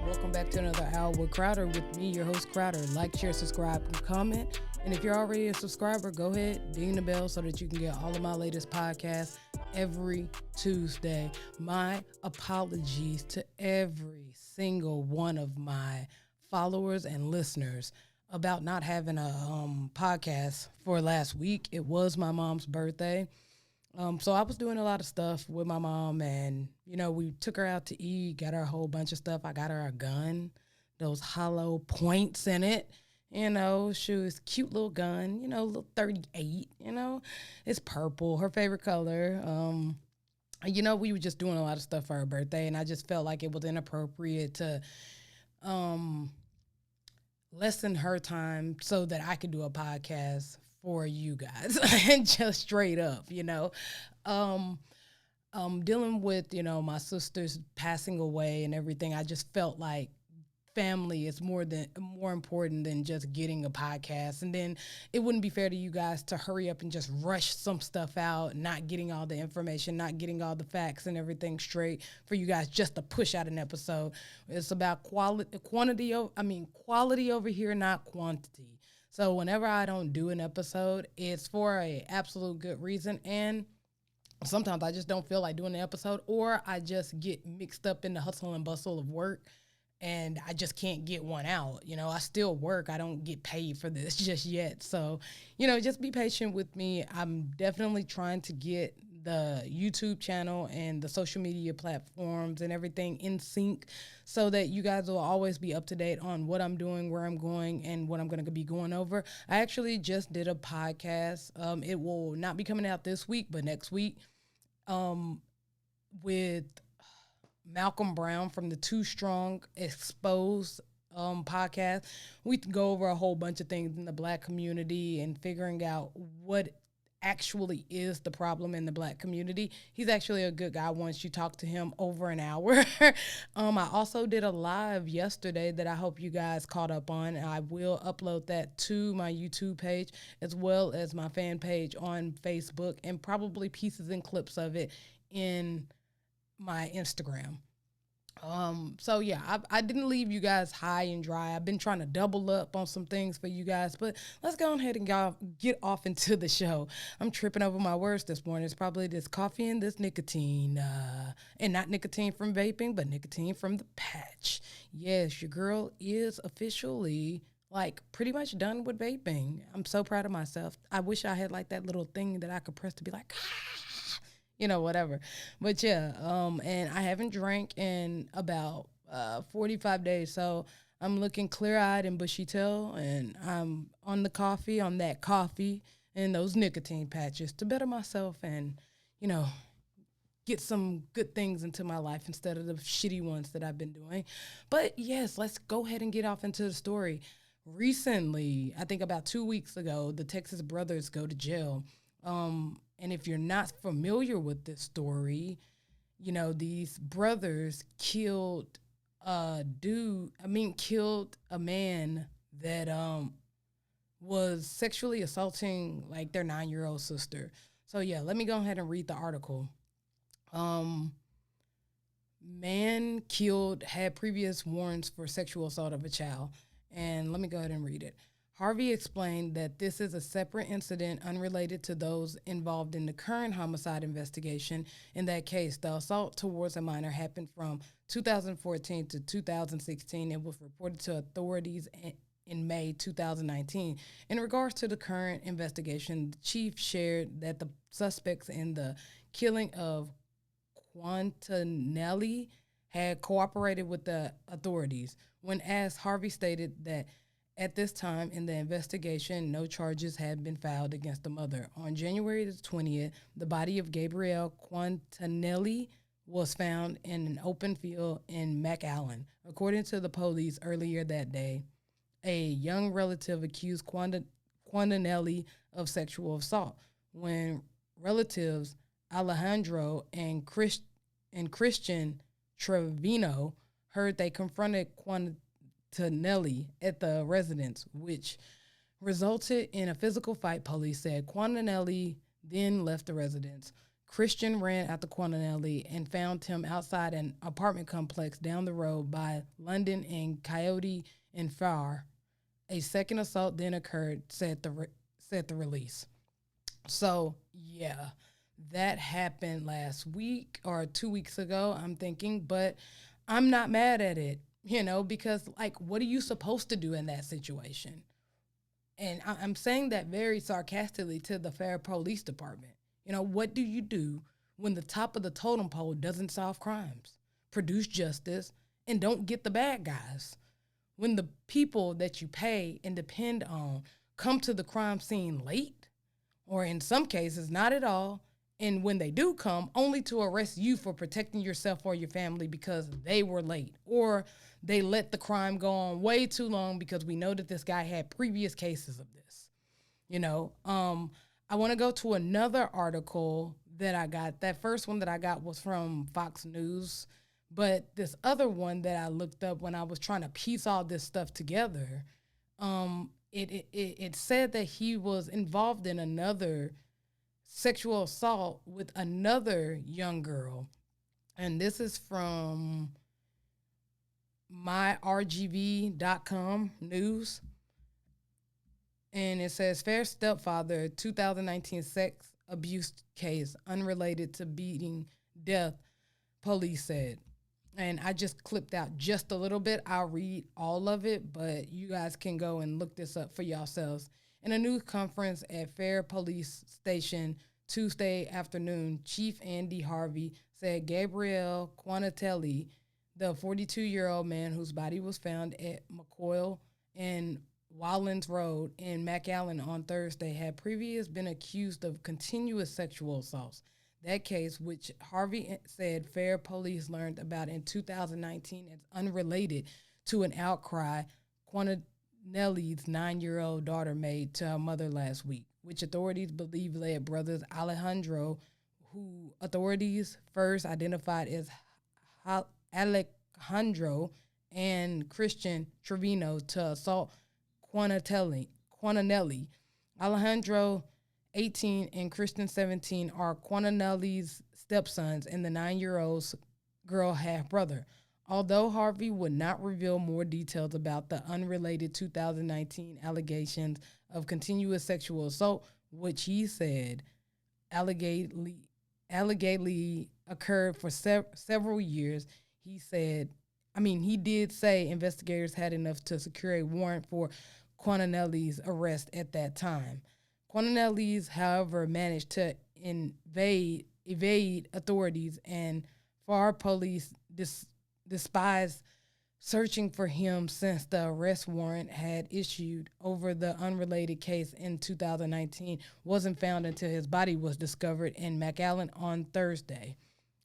welcome back to another hour with Crowder with me, your host Crowder. Like, share, subscribe, and comment. And if you're already a subscriber, go ahead, ding the bell so that you can get all of my latest podcasts every Tuesday. My apologies to every single one of my followers and listeners about not having a podcast for last week. It was my mom's birthday. So I was doing a lot of stuff with my mom, and, we took her out to eat, got her a whole bunch of stuff. I got her a gun, those hollow points in it. She was cute little gun, little 38, it's purple, her favorite color. We were just doing a lot of stuff for her birthday, and I just felt like it was inappropriate to lessen her time so that I could do a podcast for you guys and just straight up, dealing with, my sister's passing away and everything. I just felt like family is more important than just getting a podcast. And then it wouldn't be fair to you guys to hurry up and just rush some stuff out, not getting all the information, not getting all the facts and everything straight for you guys just to push out an episode. It's about quality over here, not quantity. So whenever I don't do an episode, it's for a absolute good reason. And sometimes I just don't feel like doing an episode, or I just get mixed up in the hustle and bustle of work, and I just can't get one out. I still work. I don't get paid for this just yet. So, just be patient with me. I'm definitely trying to get the YouTube channel and the social media platforms and everything in sync so that you guys will always be up to date on what I'm doing, where I'm going, and what I'm going to be going over. I actually just did a podcast. It will not be coming out this week, but next week, with Malcolm Brown from the Too Strong Exposed podcast. We can go over a whole bunch of things in the Black community and figuring out what actually is the problem in the Black community. He's actually a good guy once you talk to him over an hour. I also did a live yesterday that I hope you guys caught up on. I will upload that to my YouTube page as well as my fan page on Facebook, and probably pieces and clips of it in my Instagram. I didn't leave you guys high and dry. I've been trying to double up on some things for you guys, but let's go ahead and get off into the show. I'm tripping over my words this morning. It's probably this coffee and this nicotine, and not nicotine from vaping, but nicotine from the patch. Yes, your girl is officially pretty much done with vaping. I'm so proud of myself. I wish I had that little thing that I could press to be like, whatever. But and I haven't drank in about 45 days, so I'm looking clear-eyed and bushy-tailed, and I'm on that coffee and those nicotine patches to better myself and, get some good things into my life instead of the shitty ones that I've been doing. But yes, let's go ahead and get off into the story. Recently, I think about 2 weeks ago, the Texas brothers go to jail. And if you're not familiar with this story, these brothers killed a man that was sexually assaulting their 9-year-old sister. So let me go ahead and read the article. Man killed, had previous warrants for sexual assault of a child. And let me go ahead and read it. Harvey explained that this is a separate incident unrelated to those involved in the current homicide investigation. In that case, the assault towards a minor happened from 2014 to 2016 and was reported to authorities in May 2019. In regards to the current investigation, the chief shared that the suspects in the killing of Quantanelli had cooperated with the authorities. When asked, Harvey stated that at this time in the investigation, no charges had been filed against the mother. On January the 20th, the body of Gabrielle Quantanelli was found in an open field in McAllen. According to the police earlier that day, a young relative accused Quantanelli of sexual assault. When relatives Alejandro and Christian Trevino heard, they confronted Quantanelli at the residence, which resulted in a physical fight, police said. Quantanelli then left the residence. Christian ran after Quintanelli and found him outside an apartment complex down the road by London and Coyote and Farr. A second assault then occurred, said the release. So, yeah, that happened last week or 2 weeks ago, I'm thinking, but I'm not mad at it, because, like, what are you supposed to do in that situation? And I'm saying that very sarcastically to the Fair Police Department. What do you do when the top of the totem pole doesn't solve crimes, produce justice, and don't get the bad guys? When the people that you pay and depend on come to the crime scene late, or in some cases, not at all, and when they do come, only to arrest you for protecting yourself or your family because they were late, or they let the crime go on way too long because we know that this guy had previous cases of this. I want to go to another article that I got. That first one that I got was from Fox News, but this other one that I looked up when I was trying to piece all this stuff together, it said that he was involved in another sexual assault with another young girl. And this is from myrgv.com news. And it says, Fair stepfather, 2019 sex abuse case unrelated to beating death, police said. And I just clipped out just a little bit. I'll read all of it, but you guys can go and look this up for yourselves. In a news conference at Fair Police Station Tuesday afternoon, Chief Andy Harvey said Gabriel Quintanelli, the 42-year-old man whose body was found at McCoyle and Wallens Road in McAllen on Thursday, had previously been accused of continuous sexual assaults. That case, which Harvey said Fair Police learned about in 2019, is unrelated to an outcry Quintanelli's 9-year-old daughter made to her mother last week, which authorities believe led brothers Alejandro, who authorities first identified as Alejandro, and Christian Trevino to assault Quintanelli. Alejandro, 18, and Christian, 17, are Quintanelli's stepsons and the 9-year-old girl half-brother. Although Harvey would not reveal more details about the unrelated 2019 allegations of continuous sexual assault, which he said allegedly occurred for several years, he did say investigators had enough to secure a warrant for Quintanelli's arrest at that time. Quintanelli's, however, managed to evade authorities, and Farr police despised searching for him since the arrest warrant had issued over the unrelated case in 2019 wasn't found until his body was discovered in McAllen on Thursday.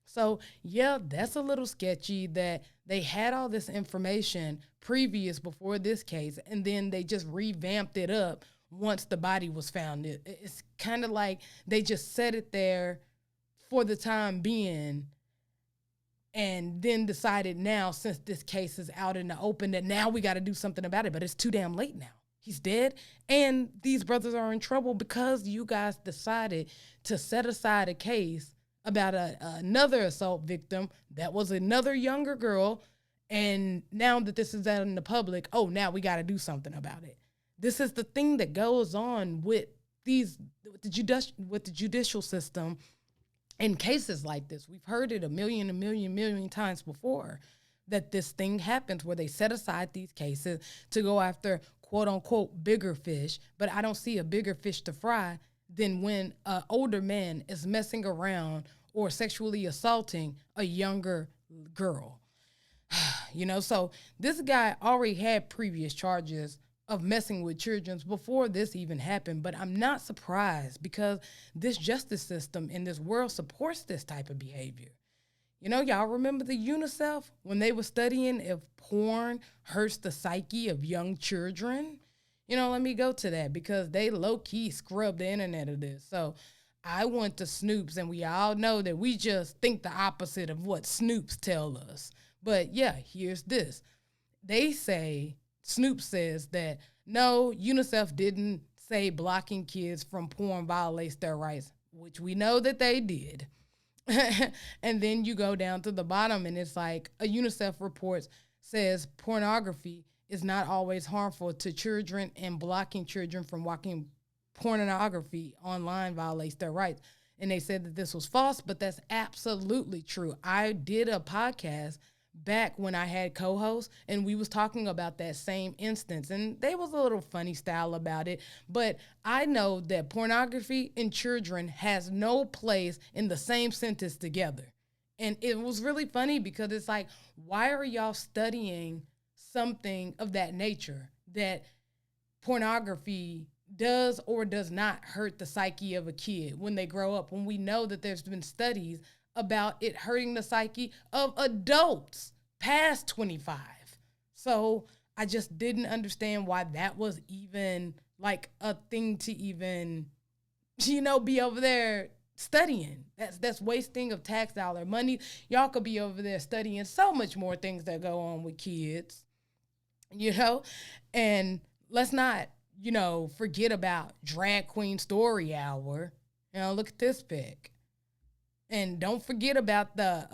So, yeah, that's a little sketchy that they had all this information previous before this case, and then they just revamped it up once the body was found. It's kind of like they just set it there for the time being and then decided now, since this case is out in the open, that now we got to do something about it. But it's too damn late now. He's dead, and these brothers are in trouble because you guys decided to set aside a case about another assault victim that was another younger girl, and now that this is out in the public, now we got to do something about it. This is the thing that goes on with the judicial system in cases like this. We've heard it a million times before, that this thing happens where they set aside these cases to go after quote unquote bigger fish, but I don't see a bigger fish to fry than when an older man is messing around or sexually assaulting a younger girl. So this guy already had previous charges of messing with children before this even happened, but I'm not surprised because this justice system in this world supports this type of behavior. Y'all remember the UNICEF when they were studying if porn hurts the psyche of young children? Let me go to that because they low-key scrubbed the internet of this. So I went to Snoops, and we all know that we just think the opposite of what Snoops tell us. But yeah, here's this. They say, Snoop says that, no, UNICEF didn't say blocking kids from porn violates their rights, which we know that they did. And then you go down to the bottom and it's like a UNICEF report says pornography is not always harmful to children, and blocking children from watching pornography online violates their rights. And they said that this was false, but that's absolutely true. I did a podcast back when I had co-hosts, and we was talking about that same instance, and they was a little funny style about it, but I know that pornography and children has no place in the same sentence together. And it was really funny because it's like, why are y'all studying something of that nature, that pornography does or does not hurt the psyche of a kid when they grow up, when we know that there's been studies about it hurting the psyche of adults past 25. So I just didn't understand why that was even like a thing to even, be over there studying. That's wasting of tax dollar money. Y'all could be over there studying so much more things that go on with kids, you know? And let's not, forget about Drag Queen Story Hour. Look at this pic. And don't forget about the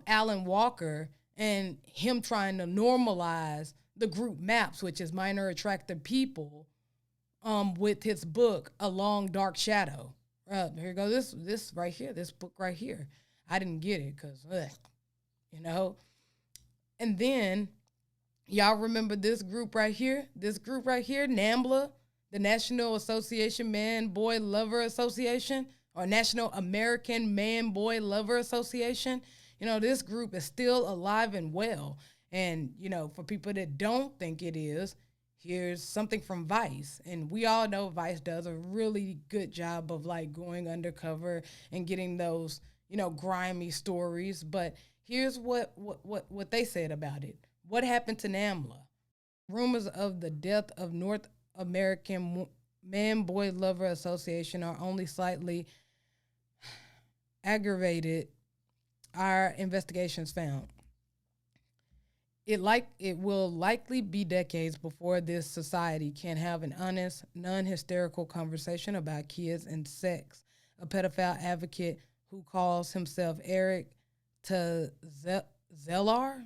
Alan Walker and him trying to normalize the group MAPS, which is minor attracted people, with his book A Long Dark Shadow. Here go this right here, this book right here. I didn't get it because, you know. And then y'all remember this group right here? This group right here, NAMBLA, the National Association Man Boy Lover Association, or National American Man Boy Lover Association. This group is still alive and well. And, for people that don't think it is, here's something from Vice. And we all know Vice does a really good job of like going undercover and getting those, grimy stories. But here's what they said about it. What happened to NAMLA? Rumors of the death of North American Man Boy Lover Association are only slightly aggravated, our investigations found. It will likely be decades before this society can have an honest, non-hysterical conversation about kids and sex. A pedophile advocate who calls himself Eric Zellar.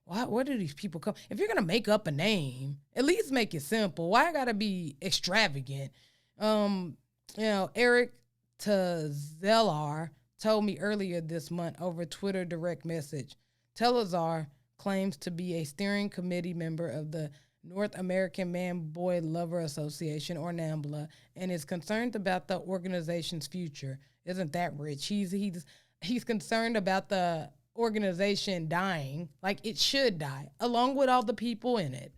Where do these people come? If you're gonna make up a name, at least make it simple. Why gotta be extravagant? Eric Zellar told me earlier this month over Twitter direct message. Telazar claims to be a steering committee member of the North American Man Boy Lover Association, or NAMBLA, and is concerned about the organization's future. Isn't that rich? He's concerned about the organization dying, like it should die, along with all the people in it.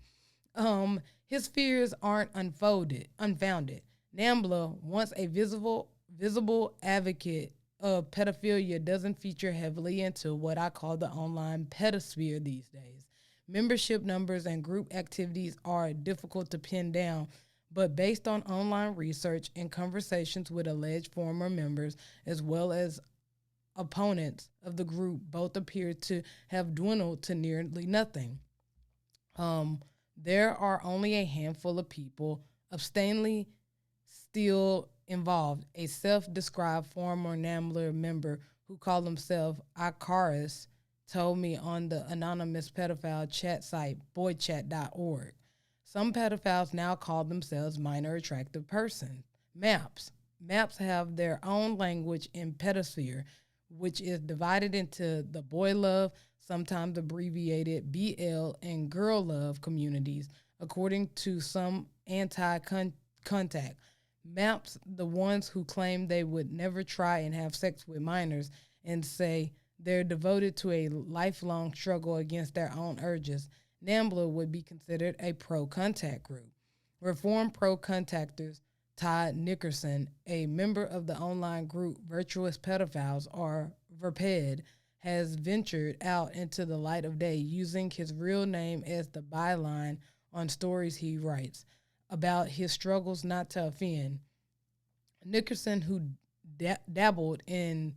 His fears aren't unfounded. NAMBLA, once a visible advocate of pedophilia, doesn't feature heavily into what I call the online pedosphere these days. Membership numbers and group activities are difficult to pin down, but based on online research and conversations with alleged former members, as well as opponents of the group, both appear to have dwindled to nearly nothing. There are only a handful of people abstainingly still involved. A self-described former NAMBLA member who called himself Icarus told me on the anonymous pedophile chat site boychat.org. Some pedophiles now call themselves minor attractive person. MAPS. MAPS have their own language in pedosphere, which is divided into the boy love, sometimes abbreviated BL, and girl love communities, according to some anti-contact. MAPS, the ones who claim they would never try and have sex with minors and say they're devoted to a lifelong struggle against their own urges. NAMBLA would be considered a pro-contact group. Reformed pro-contactors Todd Nickerson, a member of the online group Virtuous Pedophiles, or VERPED, has ventured out into the light of day using his real name as the byline on stories he writes about his struggles not to offend. Nickerson, who dabbled in,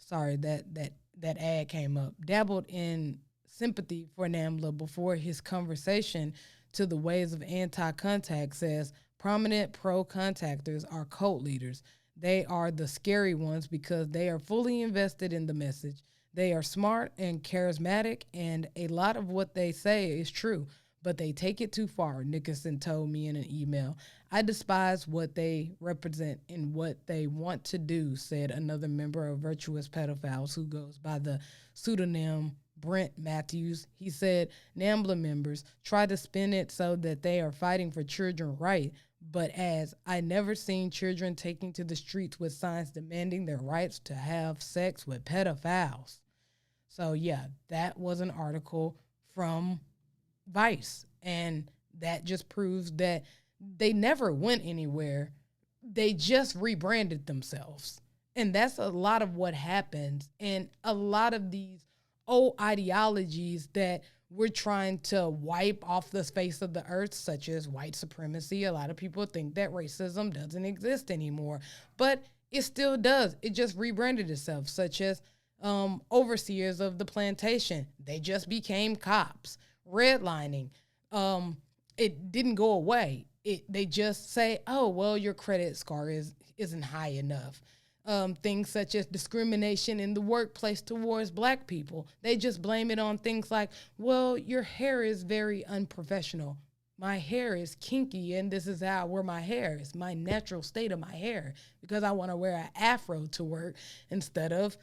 that ad came up, dabbled in sympathy for NAMBLA before his conversation to the Ways of Anti-Contact, says prominent pro-contactors are cult leaders. They are the scary ones because they are fully invested in the message. They are smart and charismatic, and a lot of what they say is true, but they take it too far, Nickerson told me in an email. I despise what they represent and what they want to do, said another member of Virtuous Pedophiles who goes by the pseudonym Brent Matthews. He said NAMBLA members try to spin it so that they are fighting for children's right, but as I never seen children taking to the streets with signs demanding their rights to have sex with pedophiles. So yeah, that was an article from Vice, and that just proves that they never went anywhere. They just rebranded themselves. And that's a lot of what happens. And a lot of these old ideologies that we're trying to wipe off the face of the earth, such as white supremacy. A lot of people think that racism doesn't exist anymore, but it still does. It just rebranded itself, such as overseers of the plantation. They just became cops. Redlining, it didn't go away. They just say, oh, well, your credit score isn't high enough. Things such as discrimination in the workplace towards black people. They just blame it on things like, well, your hair is very unprofessional. My hair is kinky, and this is how I wear my hair. It's my natural state of my hair because I want to wear an afro to work instead of,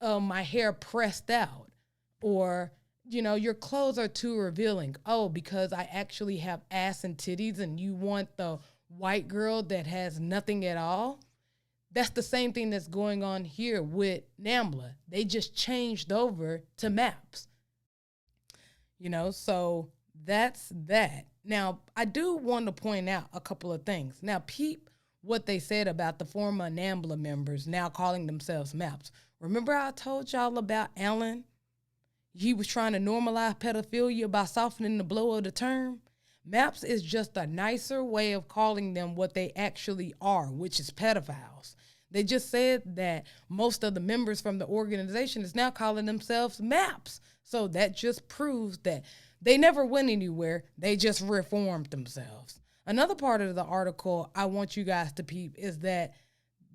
my hair pressed out. Or, your clothes are too revealing. Oh, because I actually have ass and titties and you want the white girl that has nothing at all? That's the same thing that's going on here with NAMBLA. They just changed over to MAPS. So that's that. Now, I do want to point out a couple of things. Now, peep what they said about the former NAMBLA members now calling themselves MAPS. Remember I told y'all about Alan? He was trying to normalize pedophilia by softening the blow of the term. MAPS is just a nicer way of calling them what they actually are, which is pedophiles. They just said that most of the members from the organization is now calling themselves MAPS. So that just proves that they never went anywhere. They just reformed themselves. Another part of the article I want you guys to peep is that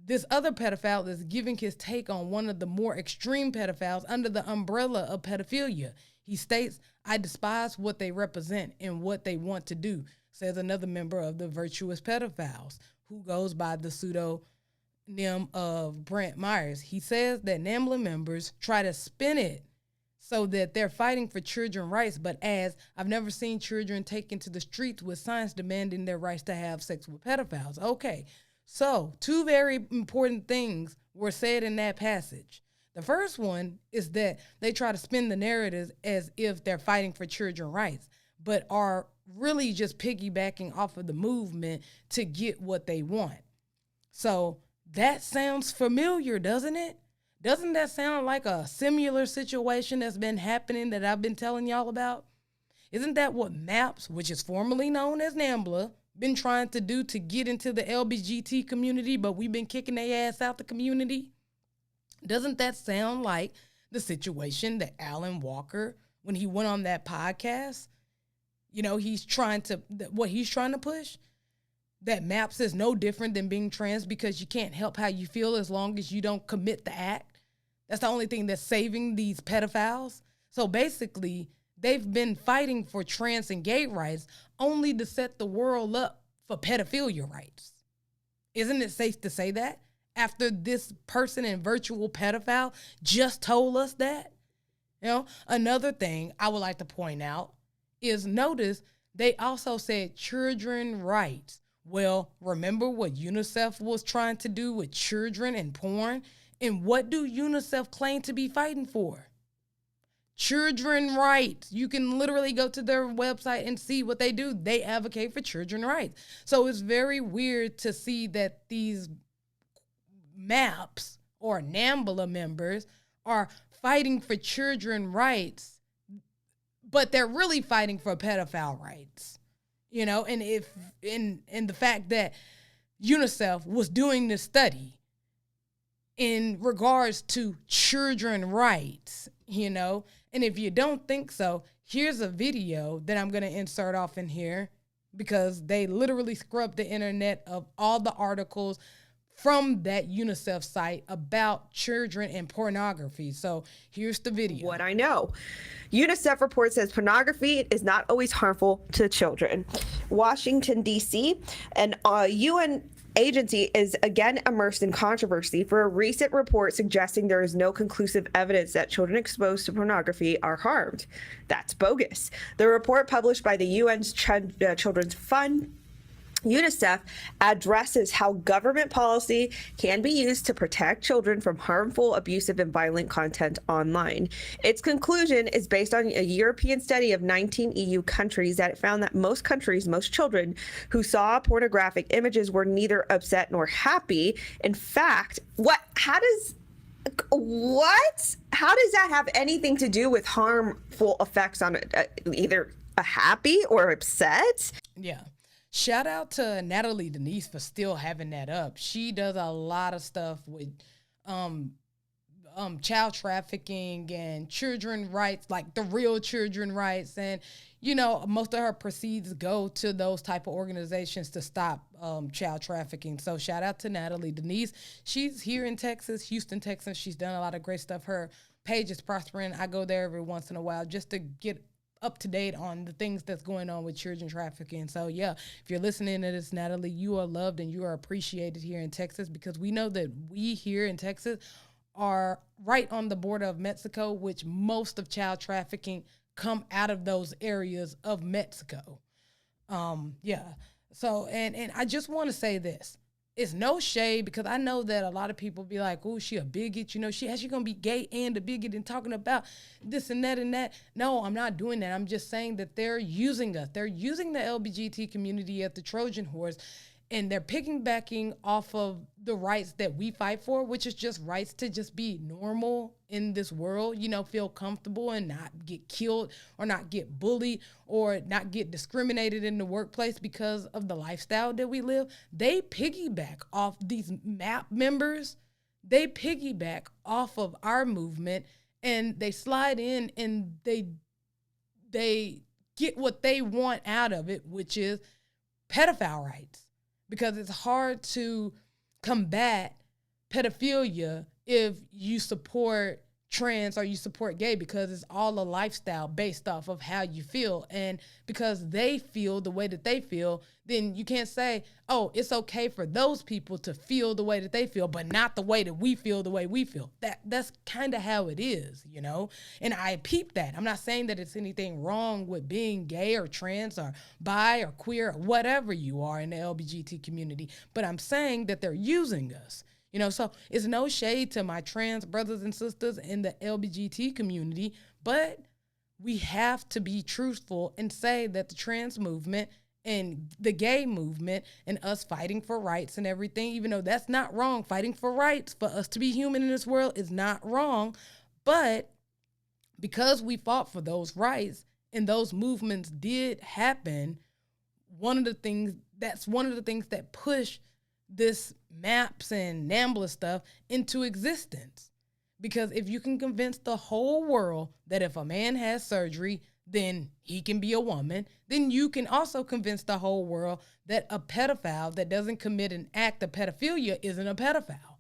this other pedophile is giving his take on one of the more extreme pedophiles under the umbrella of pedophilia. He states, I despise what they represent and what they want to do, says another member of the Virtuous Pedophiles, who goes by the pseudonym of Brent Myers. He says that NAMBLA members try to spin it so that they're fighting for children's rights, but as I've never seen children taken to the streets with signs demanding their rights to have sex with pedophiles. Okay, so two very important things were said in that passage. The first one is that they try to spin the narrative as if they're fighting for children's rights, but are really just piggybacking off of the movement to get what they want. So that sounds familiar, doesn't it? Doesn't that sound like a similar situation that's been happening that I've been telling y'all about? Isn't that what MAPS, which is formerly known as NAMBLA, been trying to do to get into the LGBT community, but we've been kicking their ass out the community? Doesn't that sound like the situation that Alan Walker, when he went on that podcast, he's trying to push? That MAPS is no different than being trans because you can't help how you feel as long as you don't commit the act. That's the only thing that's saving these pedophiles. So basically, they've been fighting for trans and gay rights only to set the world up for pedophilia rights. Isn't it safe to say that? After this person and virtual pedophile just told us that? Another thing I would like to point out is notice they also said children's rights. Well, remember what UNICEF was trying to do with children and porn? And what do UNICEF claim to be fighting for? Children's rights. You can literally go to their website and see what they do. They advocate for children's rights. So it's very weird to see that these MAPS or NAMBLA members are fighting for children's rights, but they're really fighting for pedophile rights. And if in the fact that UNICEF was doing this study in regards to children's rights, and if you don't think so, here's a video that I'm going to insert off in here because they literally scrubbed the internet of all the articles from that UNICEF site about children and pornography. So here's the video. What I know. UNICEF report says pornography is not always harmful to children. Washington, D.C., an UN agency is again immersed in controversy for a recent report suggesting there is no conclusive evidence that children exposed to pornography are harmed. That's bogus. The report published by the UN's Children's Fund, UNICEF, addresses how government policy can be used to protect children from harmful, abusive, and violent content online. Its conclusion is based on a European study of 19 EU countries that found that most children who saw pornographic images were neither upset nor happy. In fact, how does that have anything to do with harmful effects on either a happy or upset? Yeah. Shout out to Natalie Denise for still having that up. She does a lot of stuff with child trafficking and children rights, like the real children rights. And, you know, most of her proceeds go to those type of organizations to stop child trafficking. So shout out to Natalie Denise. She's here in Texas, Houston, Texas. She's done a lot of great stuff. Her page is prospering. I go there every once in a while just to get up to date on the things that's going on with children trafficking. So yeah, if you're listening to this, Natalie, you are loved and you are appreciated here in Texas, because we know that we here in Texas are right on the border of Mexico, which most of child trafficking come out of those areas of Mexico. Yeah. So, and I just want to say this. It's no shade, because I know that a lot of people be like, oh, she a bigot. You know, she going to be gay and a bigot and talking about this and that and that. No, I'm not doing that. I'm just saying that they're using us. They're using the LGBT community as the Trojan horse, and they're piggybacking off of the rights that we fight for, which is just rights to just be normal in this world, you know, feel comfortable and not get killed or not get bullied or not get discriminated in the workplace because of the lifestyle that we live. They piggyback off these MAP members. They piggyback off of our movement, and they slide in and they get what they want out of it, which is pedophile rights. Because it's hard to combat pedophilia if you support trans or you support gay, because it's all a lifestyle based off of how you feel. And because they feel the way that they feel, then you can't say, oh, it's okay for those people to feel the way that they feel, but not the way that we feel the way we feel. That's kind of how it is, you know? And I peep that. I'm not saying that it's anything wrong with being gay or trans or bi or queer or whatever you are in the LGBT community, but I'm saying that they're using us. You know, so it's no shade to my trans brothers and sisters in the LGBT community, but we have to be truthful and say that the trans movement and the gay movement and us fighting for rights and everything, even though that's not wrong, fighting for rights for us to be human in this world is not wrong. But because we fought for those rights and those movements did happen, one of the things that push this MAPS and NAMBLA stuff into existence. Because if you can convince the whole world that if a man has surgery, then he can be a woman, then you can also convince the whole world that a pedophile that doesn't commit an act of pedophilia isn't a pedophile.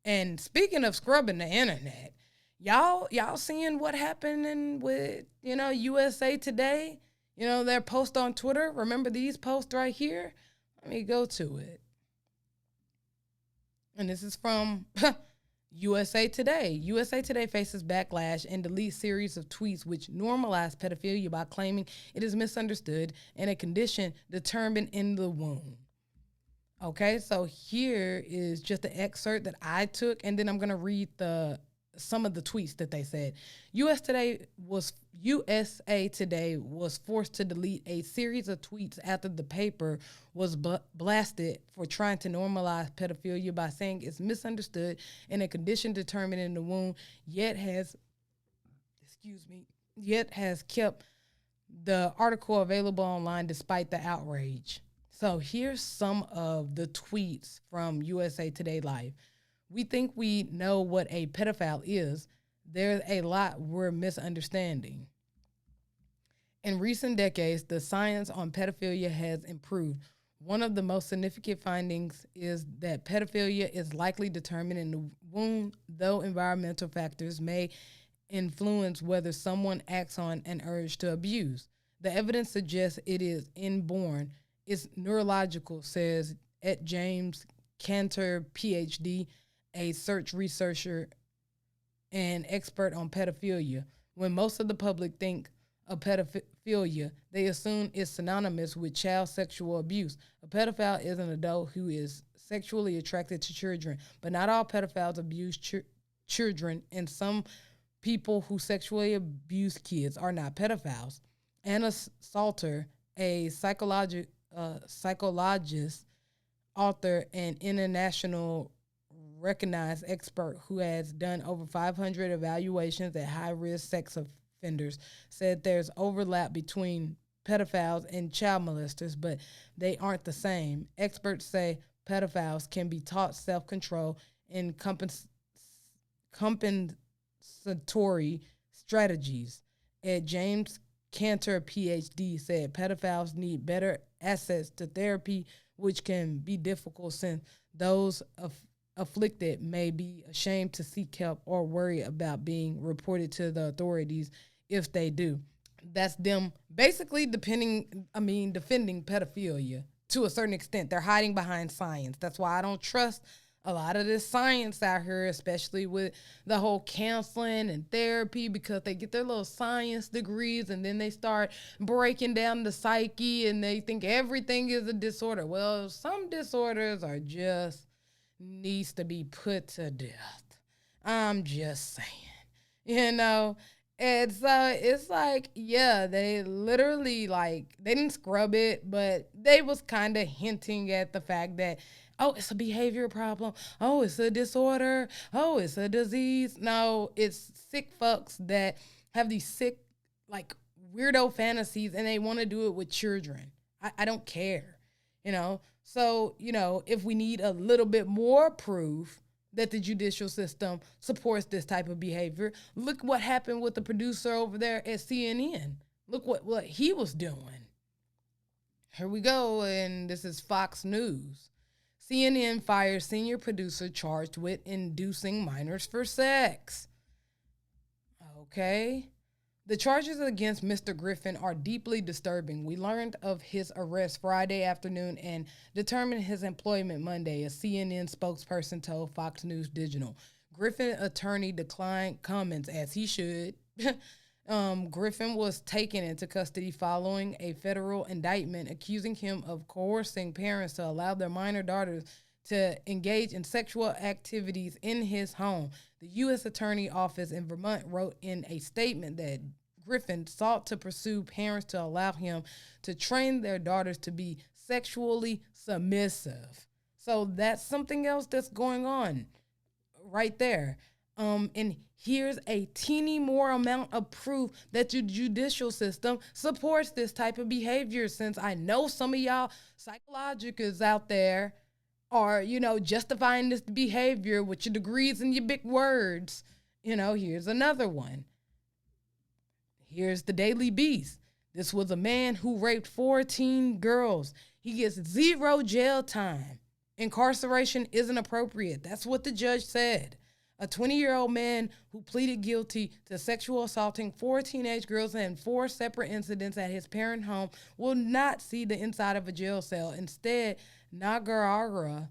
And speaking of scrubbing the internet, y'all seeing what happened with, you know, USA Today? You know, their post on Twitter. Remember these posts right here? Let me go to it. And this is from USA Today. USA Today faces backlash and deletes series of tweets which normalize pedophilia by claiming it is misunderstood and a condition determined in the womb. Okay, so here is just an excerpt that I took, and then I'm going to read some of the tweets that they said. USA Today was forced to delete a series of tweets after the paper was blasted for trying to normalize pedophilia by saying it's misunderstood and a condition determined in the womb, yet has kept the article available online despite the outrage. So here's some of the tweets from USA Today Live. We think we know what a pedophile is. There's a lot we're misunderstanding. In recent decades, the science on pedophilia has improved. One of the most significant findings is that pedophilia is likely determined in the womb, though environmental factors may influence whether someone acts on an urge to abuse. The evidence suggests it is inborn. It's neurological, says at James Cantor, PhD, a search researcher and expert on pedophilia. When most of the public think of pedophilia, they assume it's synonymous with child sexual abuse. A pedophile is an adult who is sexually attracted to children, but not all pedophiles abuse children, and some people who sexually abuse kids are not pedophiles. Anna Salter, a psychologist, author, and international recognized expert who has done over 500 evaluations at high risk sex offenders, said there's overlap between pedophiles and child molesters, but they aren't the same. Experts say pedophiles can be taught self control and compensatory strategies. At James Cantor, PhD, said pedophiles need better access to therapy, which can be difficult since those afflicted may be ashamed to seek help or worry about being reported to the authorities if they do. That's them basically defending pedophilia to a certain extent. They're hiding behind science. That's why I don't trust a lot of this science out here, especially with the whole counseling and therapy, because they get their little science degrees and then they start breaking down the psyche and they think everything is a disorder. Well, some disorders are just needs to be put to death. I'm just saying, you know. And so it's like, yeah, they literally they didn't scrub it, but they was kind of hinting at the fact that, oh, it's a behavior problem. Oh, it's a disorder. Oh, it's a disease. No, it's sick fucks that have these sick, weirdo fantasies and they want to do it with children. I don't care, you know. So, if we need a little bit more proof that the judicial system supports this type of behavior, look what happened with the producer over there at CNN. Look what he was doing. Here we go, and this is Fox News. CNN fires senior producer charged with inducing minors for sex. Okay. The charges against Mr. Griffin are deeply disturbing. We learned of his arrest Friday afternoon and determined his employment Monday, a CNN spokesperson told Fox News Digital. Griffin attorney declined comments, as he should. Griffin was taken into custody following a federal indictment accusing him of coercing parents to allow their minor daughters to engage in sexual activities in his home. The U.S. Attorney Office in Vermont wrote in a statement that Griffin sought to pursue parents to allow him to train their daughters to be sexually submissive. So that's something else that's going on right there. And here's a teeny more amount of proof that the judicial system supports this type of behavior, since I know some of y'all psychologicals out there are, justifying this behavior with your degrees and your big words. Here's another one. Here's the Daily Beast. This was a man who raped 14 girls. He gets 0 jail time. Incarceration isn't appropriate. That's what the judge said. A 20-year-old man who pleaded guilty to sexual assaulting 4 teenage girls in 4 separate incidents at his parent home will not see the inside of a jail cell. Instead, Niagara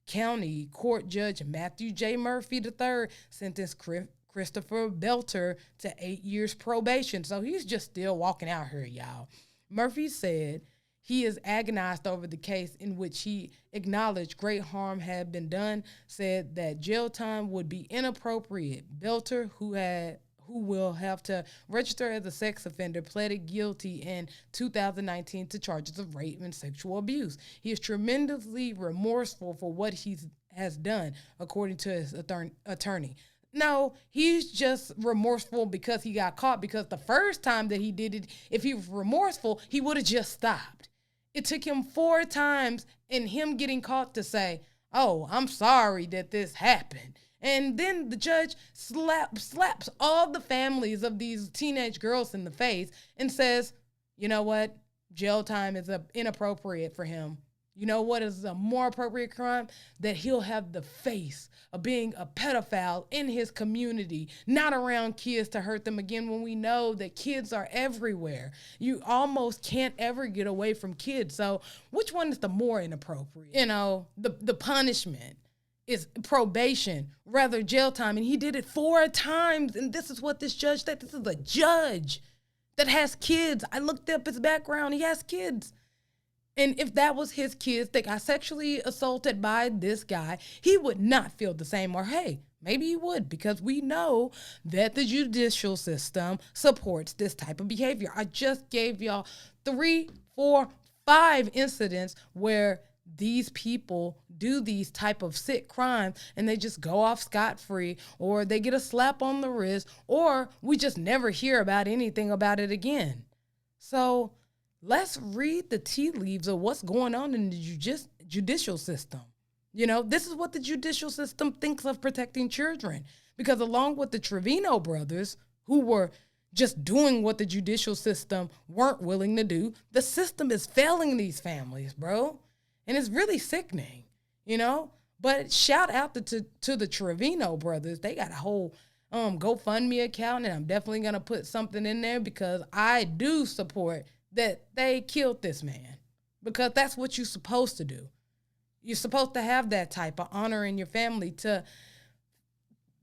County Court Judge Matthew J. Murphy III sentenced Christopher Belter to 8 years probation. So he's just still walking out here, y'all. Murphy said he is agonized over the case, in which he acknowledged great harm had been done, said that jail time would be inappropriate. Belter, who will have to register as a sex offender, pleaded guilty in 2019 to charges of rape and sexual abuse. He is tremendously remorseful for what he has done, according to his attorney. No, he's just remorseful because he got caught, because the first time that he did it, if he was remorseful, he would have just stopped. It took him 4 times and him getting caught to say, oh, I'm sorry that this happened. And then the judge slaps all the families of these teenage girls in the face and says, you know what? Jail time is inappropriate for him. You know what is a more appropriate crime? That he'll have the face of being a pedophile in his community, not around kids to hurt them again, when we know that kids are everywhere. You almost can't ever get away from kids. So which one is the more inappropriate? You know, the punishment is probation, rather jail time. And he did it 4 times. And this is what this judge said. This is a judge that has kids. I looked up his background. He has kids. And if that was his kids that got sexually assaulted by this guy, he would not feel the same. Or, hey, maybe he would, because we know that the judicial system supports this type of behavior. I just gave y'all 3, 4, 5 incidents where these people do these type of sick crimes and they just go off scot-free, or they get a slap on the wrist, or we just never hear about anything about it again. So let's read the tea leaves of what's going on in the judicial system. You know, this is what the judicial system thinks of protecting children, because along with the Trevino brothers, who were just doing what the judicial system weren't willing to do, the system is failing these families, bro. And it's really sickening, you know? But shout out to the Trevino brothers. They got a whole GoFundMe account, and I'm definitely going to put something in there, because I do support that they killed this man, because that's what you're supposed to do. You're supposed to have that type of honor in your family, to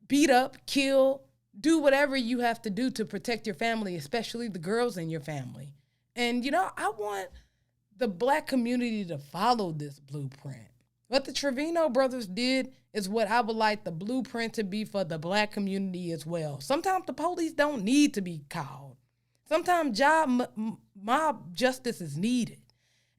beat up, kill, do whatever you have to do to protect your family, especially the girls in your family. And, you know, I want the Black community to follow this blueprint. What the Trevino brothers did is what I would like the blueprint to be for the Black community as well. Sometimes the police don't need to be called. Sometimes mob justice is needed.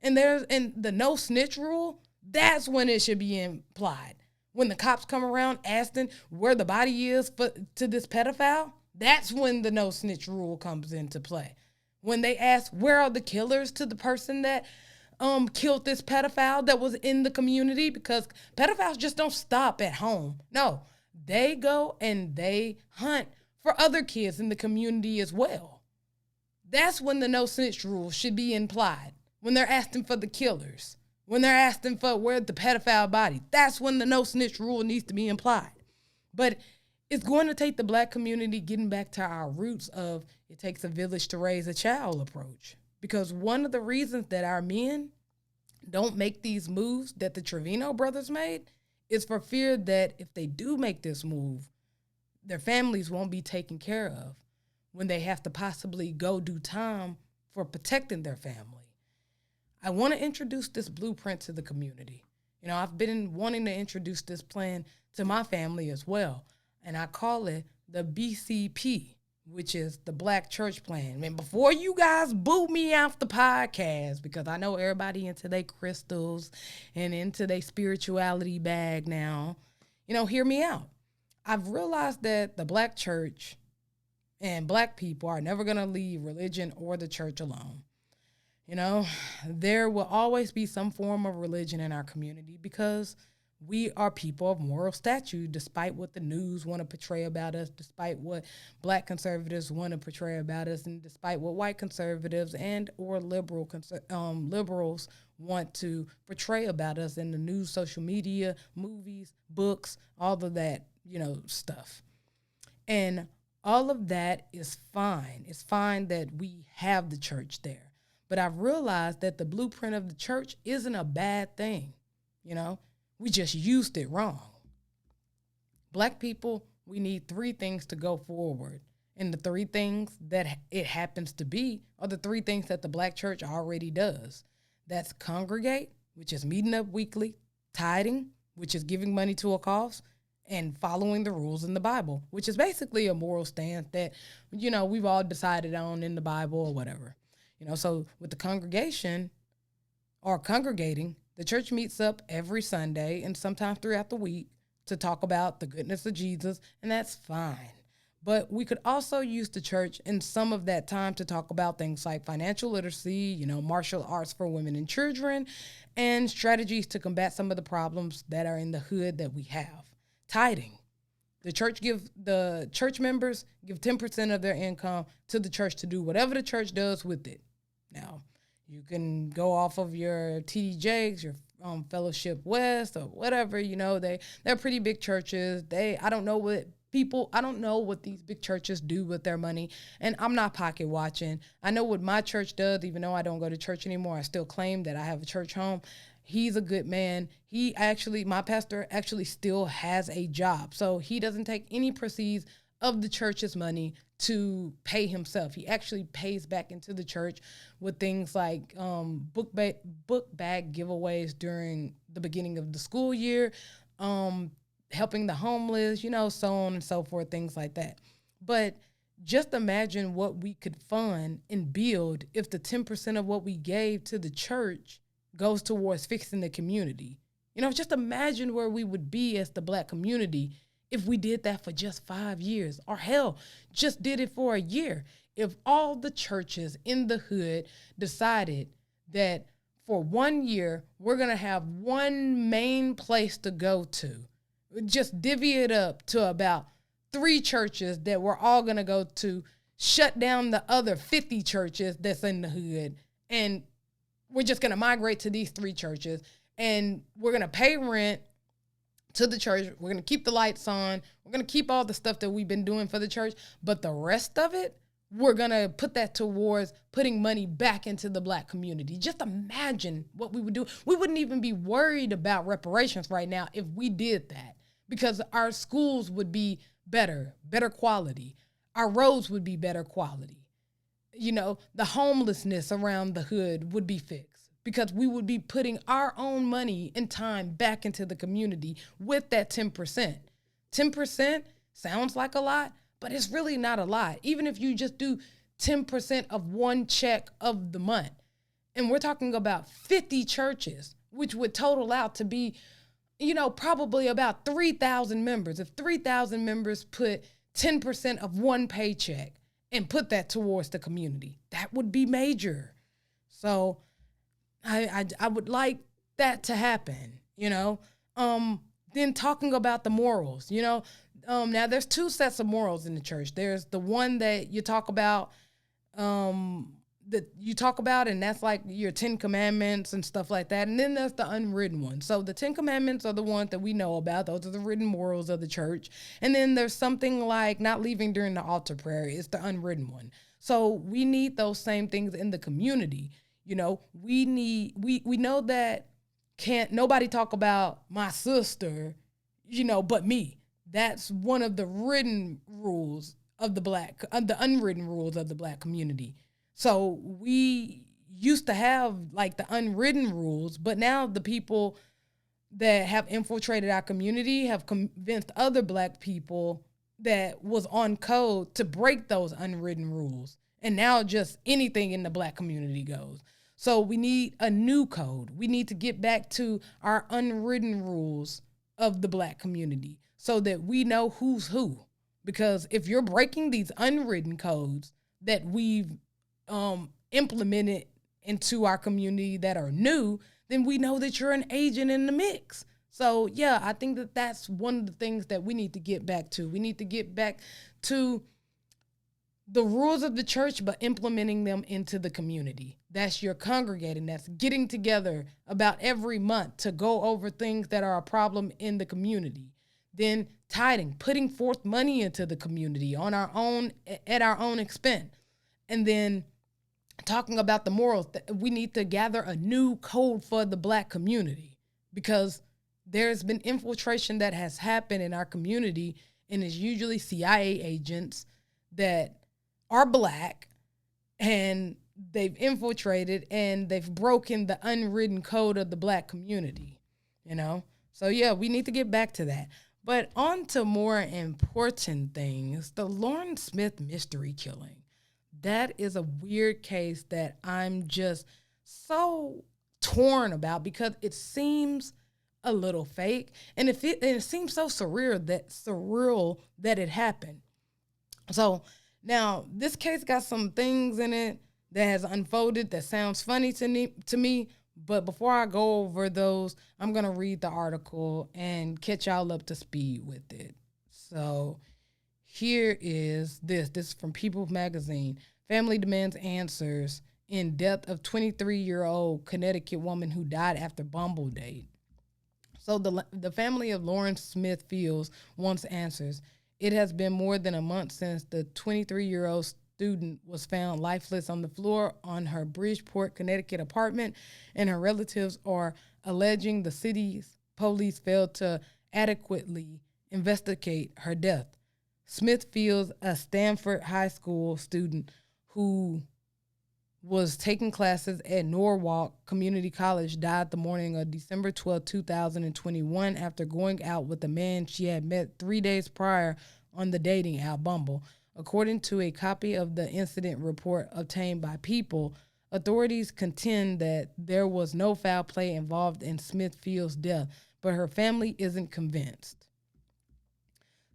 And the no snitch rule, that's when it should be implied. When the cops come around asking where the body is to this pedophile, that's when the no snitch rule comes into play. When they ask, where are the killers to the person that killed this pedophile that was in the community? Because pedophiles just don't stop at home. No, they go and they hunt for other kids in the community as well. That's when the no snitch rule should be implied. When they're asking for the killers, when they're asking for where's the pedophile body, that's when the no snitch rule needs to be implied. But it's going to take the Black community getting back to our roots of it takes a village to raise a child approach. Because one of the reasons that our men don't make these moves that the Trevino brothers made is for fear that if they do make this move, their families won't be taken care of when they have to possibly go do time for protecting their family. I want to introduce this blueprint to the community. You know, I've been wanting to introduce this plan to my family as well. And I call it the BCP, which is the Black Church Plan. And before you guys boo me off the podcast, because I know everybody into their crystals and into their spirituality bag now, you know, hear me out. I've realized that the Black church and Black people are never going to leave religion or the church alone. You know, there will always be some form of religion in our community, because we are people of moral stature, despite what the news want to portray about us, despite what Black conservatives want to portray about us, and despite what white conservatives and or liberals want to portray about us in the news, social media, movies, books, all of that, you know, stuff. And all of that is fine. It's fine that we have the church there. But I've realized that the blueprint of the church isn't a bad thing, you know? We just used it wrong. Black people, we need 3 things to go forward. And the 3 things that it happens to be are the 3 things that the Black church already does. That's congregate, which is meeting up weekly, tithing, which is giving money to a cause, and following the rules in the Bible, which is basically a moral stance that, you know, we've all decided on in the Bible or whatever. You know, so with the congregation or congregating, the church meets up every Sunday and sometimes throughout the week to talk about the goodness of Jesus, and that's fine. But we could also use the church in some of that time to talk about things like financial literacy, you know, martial arts for women and children, and strategies to combat some of the problems that are in the hood that we have. Tithing. The church members give 10% of their income to the church to do whatever the church does with it. Now, You can go off of your TD Jakes, your Fellowship West, or whatever. They're pretty big churches. I don't know what these big churches do with their money, and I'm not pocket watching. I know what my church does, even though I don't go to church anymore. I still claim that I have a church home. He's a good man. My pastor actually still has a job, so he doesn't take any proceeds of the church's money to pay himself. He actually pays back into the church with things like book bag giveaways during the beginning of the school year, helping the homeless, so on and so forth, things like that. But just imagine what we could fund and build if the 10% of what we gave to the church goes towards fixing the community. Just imagine where we would be as the Black community if we did that for just 5 years, or hell, just did it for a year. If all the churches in the hood decided that for 1 year, we're going to have one main place to go to, just divvy it up to about 3 churches that we're all going to go to, shut down the other 50 churches that's in the hood, and we're just going to migrate to these 3 churches, and we're going to pay rent to the church. We're going to keep the lights on. We're going to keep all the stuff that we've been doing for the church. But the rest of it, we're going to put that towards putting money back into the Black community. Just imagine what we would do. We wouldn't even be worried about reparations right now if we did that, because our schools would be better quality. Our roads would be better quality. The homelessness around the hood would be fixed, because we would be putting our own money and time back into the community with that 10%. 10% sounds like a lot, but it's really not a lot. Even if you just do 10% of one check of the month. And we're talking about 50 churches, which would total out to be, probably about 3,000 members. If 3,000 members put 10% of one paycheck and put that towards the community, that would be major. So I would like that to happen, Then talking about the morals, now there's 2 sets of morals in the church. There's the one that you talk about, and that's like your 10 commandments and stuff like that. And then there's the unwritten ones. So the 10 commandments are the ones that we know about. Those are the written morals of the church. And then there's something like not leaving during the altar prayer. It's the unwritten one. So we need those same things in the community. We know that can't nobody talk about my sister, but me. That's one of the written rules of the unwritten rules of the Black community. So we used to have like the unwritten rules, but now the people that have infiltrated our community have convinced other Black people that was on code to break those unwritten rules. And now just anything in the Black community goes. So we need a new code. We need to get back to our unwritten rules of the Black community so that we know who's who. Because if you're breaking these unwritten codes that we've implemented into our community that are new, then we know that you're an agent in the mix. So yeah, I think that that's one of the things that we need to get back to. We need to get back to the rules of the church, but implementing them into the community. That's your congregating. That's getting together about every month to go over things that are a problem in the community. Then tithing, putting forth money into the community on our own, at our own expense. And then talking about the morals. We need to gather a new code for the Black community, because there's been infiltration that has happened in our community, and it's usually c.i.a. agents that are Black, and they've infiltrated and they've broken the unwritten code of the Black community, So yeah, we need to get back to that. But on to more important things, the Lauren Smith mystery killing. That is a weird case that I'm just so torn about, because it seems a little fake, and it seems so surreal that it happened. So now this case got some things in it that has unfolded that sounds funny to me. But before I go over those, I'm gonna read the article and catch y'all up to speed with it. So here is this. This is from People magazine. Family demands answers in death of 23-year-old Connecticut woman who died after Bumble date. So the family of Lawrence Smith Fields wants answers. It has been more than a month since the 23-year-old student was found lifeless on the floor on her Bridgeport, Connecticut apartment, and her relatives are alleging the city's police failed to adequately investigate her death. Smith Fields, a Stanford High School student who was taking classes at Norwalk Community College, died the morning of December 12, 2021, after going out with a man she had met 3 days prior on the dating app Bumble. According to a copy of the incident report obtained by People, authorities contend that there was no foul play involved in Smithfield's death, but her family isn't convinced.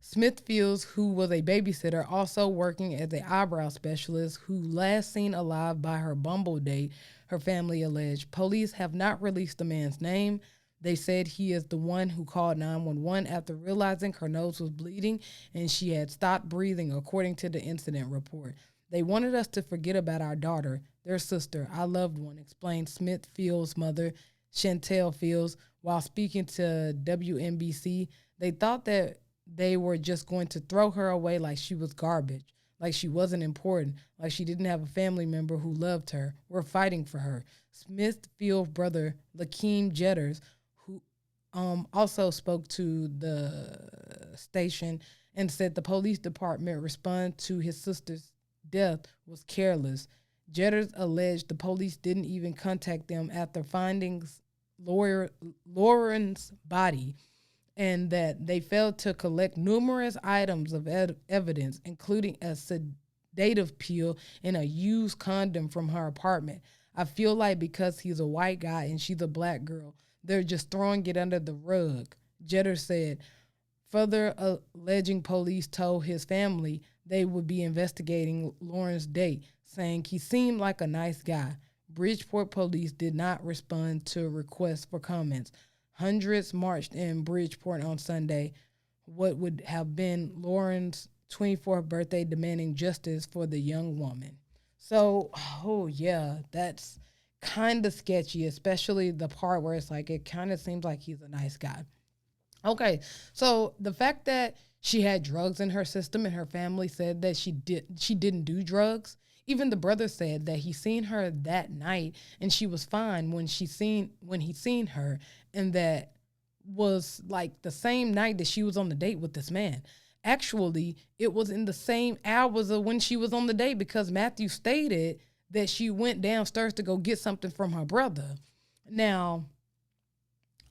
Smithfields, who was a babysitter, also working as an eyebrow specialist, who last seen alive by her Bumble date, her family alleged. Police have not released the man's name. They said he is the one who called 911 after realizing her nose was bleeding and she had stopped breathing, according to the incident report. They wanted us to forget about our daughter, their sister, our loved one, explained Smithfield's mother, Chantel Fields, while speaking to WNBC. They thought that they were just going to throw her away like she was garbage, like she wasn't important, like she didn't have a family member who loved her. We're fighting for her. Smithfield's brother, Lakeem Jetters, who also spoke to the station and said the police department response to his sister's death was careless. Jetters alleged the police didn't even contact them after finding Lauren's body, and that they failed to collect numerous items of evidence, including a sedative pill and a used condom from her apartment. I feel like because he's a white guy and she's a black girl, they're just throwing it under the rug, Jeter said, further alleging police told his family they would be investigating Lauren's date, saying he seemed like a nice guy. Bridgeport police did not respond to requests for comments. Hundreds marched in Bridgeport on Sunday, what would have been Lauren's 24th birthday, demanding justice for the young woman. So, oh yeah, that's kind of sketchy, especially the part where it's like it kind of seems like he's a nice guy. Okay, so the fact that she had drugs in her system and her family said that she didn't do drugs. Even the brother said that he seen her that night and she was fine when he seen her, and that was like the same night that she was on the date with this man. Actually, it was in the same hours of when she was on the date, because Matthew stated that she went downstairs to go get something from her brother. Now,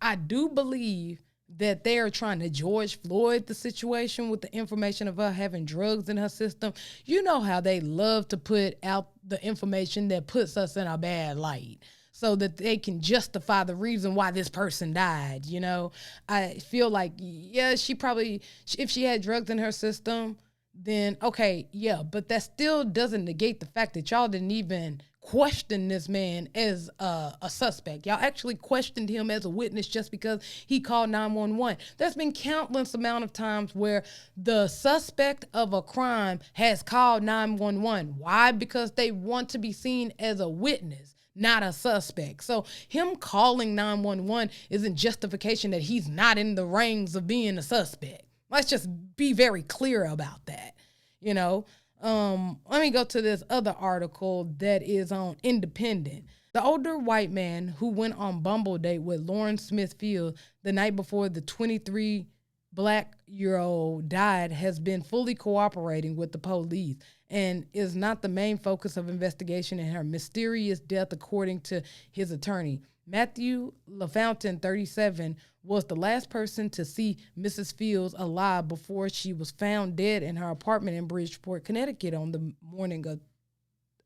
I do believe that they are trying to George Floyd the situation with the information of her having drugs in her system. You know how they love to put out the information that puts us in a bad light so that they can justify the reason why this person died, you know? I feel like, yeah, she probably, if she had drugs in her system, then okay, yeah, but that still doesn't negate the fact that y'all didn't even question this man as a suspect. Y'all actually questioned him as a witness just because he called 911. There's been countless amount of times where the suspect of a crime has called 911. Why? Because they want to be seen as a witness, not a suspect. So him calling 911 isn't justification that he's not in the ranks of being a suspect. Let's just be very clear about that, you know. Let me go to this other article that is on Independent. The older white man who went on Bumble date with Lauren Smithfield the night before the 23 black-year-old died has been fully cooperating with the police and is not the main focus of investigation in her mysterious death, according to his attorney. Matthew LaFountain, 37, was the last person to see Mrs. Fields alive before she was found dead in her apartment in Bridgeport, Connecticut on the morning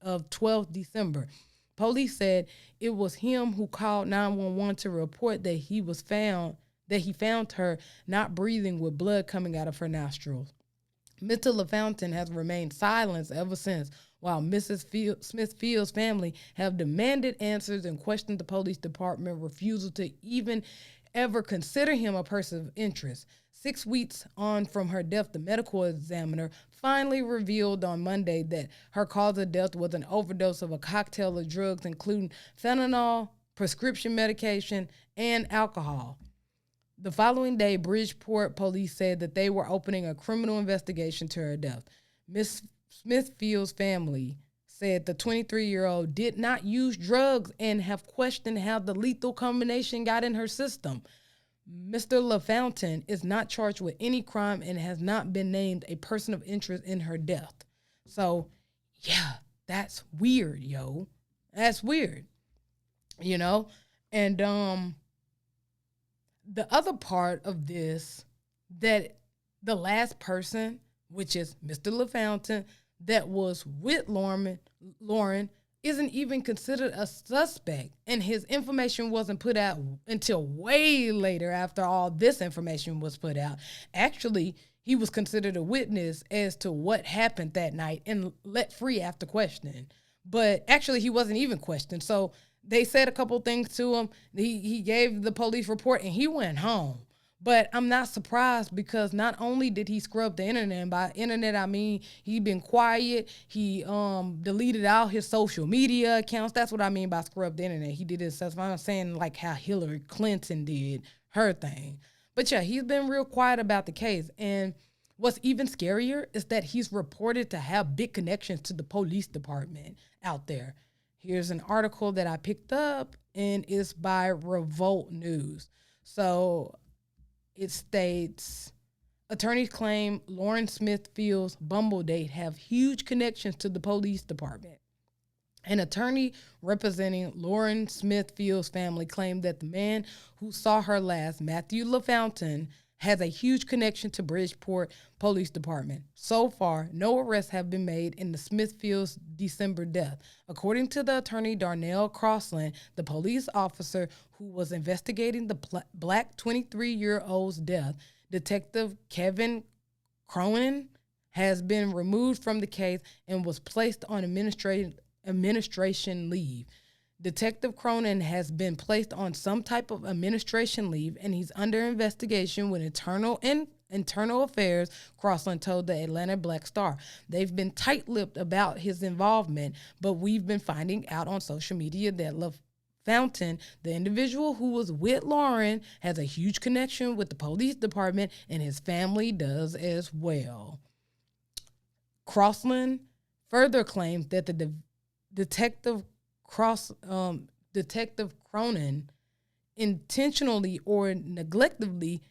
of 12th December. Police said it was him who called 911 to report that he found her not breathing with blood coming out of her nostrils. Mr. LaFountain has remained silent ever since, while Mrs. Smithfield's family have demanded answers and questioned the police department refusal to even ever consider him a person of interest. 6 weeks on from her death, the medical examiner finally revealed on Monday that her cause of death was an overdose of a cocktail of drugs, including fentanyl, prescription medication, and alcohol. The following day, Bridgeport police said that they were opening a criminal investigation to her death. Miss Smithfield's family said the 23-year-old did not use drugs and have questioned how the lethal combination got in her system. Mr. LaFountain is not charged with any crime and has not been named a person of interest in her death. So, yeah, that's weird, yo. That's weird, you know? And the other part of this, that the last person, which is Mr. LaFountain, that was with Lauren isn't even considered a suspect, and his information wasn't put out until way later after all this information was put out. Actually, he was considered a witness as to what happened that night and let free after questioning. But actually, he wasn't even questioned. So they said a couple things to him. He gave the police report and he went home. But I'm not surprised, because not only did he scrub the internet, and by internet I mean he been quiet, he deleted all his social media accounts. That's what I mean by scrub the internet. He did his stuff. I'm saying like how Hillary Clinton did her thing. But yeah, he's been real quiet about the case. And what's even scarier is that he's reported to have big connections to the police department out there. Here's an article that I picked up, and it's by Revolt News. So it states, attorneys claim Lauren Smithfield's Bumble date have huge connections to the police department. An attorney representing Lauren Smithfield's family claimed that the man who saw her last, Matthew LaFountain, has a huge connection to Bridgeport Police Department. So far, no arrests have been made in the Smithfield's December death. According to the attorney Darnell Crossland, the police officer who was investigating the black 23-year-old's death, Detective Kevin Cronin, has been removed from the case and was placed on administration leave. Detective Cronin has been placed on some type of administration leave, and he's under investigation with internal affairs, Crossland told the Atlanta Black Star. They've been tight-lipped about his involvement, but we've been finding out on social media that LaFountain, the individual who was with Lauren, has a huge connection with the police department, and his family does as well. Crossland further claims that the Detective Cronin intentionally or neglectfully